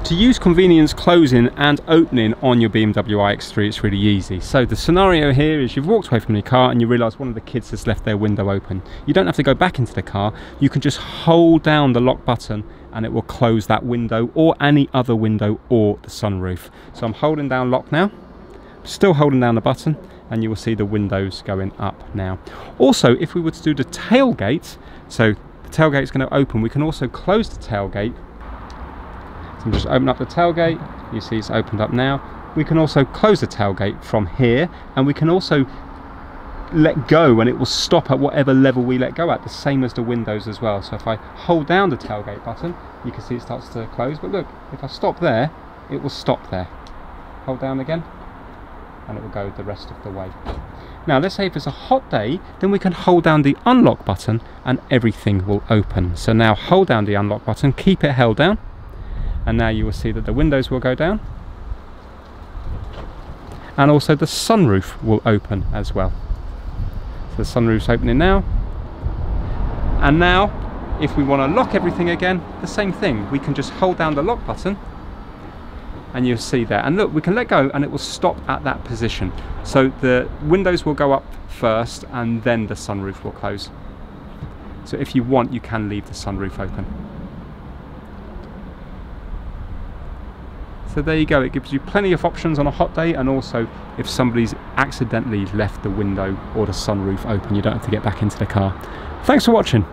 To use convenience closing and opening on your BMW iX3, it's really easy. So the scenario here is you've walked away from your car and you realise one of the kids has left their window open. You don't have to go back into the car, you can just hold down the lock button and it will close that window or any other window or the sunroof. So I'm holding down lock now, still holding down the button, and you will see the windows going up now. Also, if we were to do the tailgate, so the tailgate is going to open, we can also close the tailgate. So just open up the tailgate, you see it's opened up now. We can also close the tailgate from here, and we can also let go and it will stop at whatever level we let go at, the same as the windows as well. So if I hold down the tailgate button, you can see it starts to close, but look, if I stop there, it will stop there. Hold down again, and it will go the rest of the way. Now let's say if it's a hot day, then we can hold down the unlock button and everything will open. So now hold down the unlock button, keep it held down, and now you will see that the windows will go down, and also the sunroof will open as well. So the sunroof's opening now, and now if we want to lock everything again, the same thing, we can just hold down the lock button and you'll see there, and look, we can let go and it will stop at that position. So the windows will go up first and then the sunroof will close. So if you want, you can leave the sunroof open. So there you go, it gives you plenty of options on a hot day, and also if somebody's accidentally left the window or the sunroof open, you don't have to get back into the car. Thanks for watching.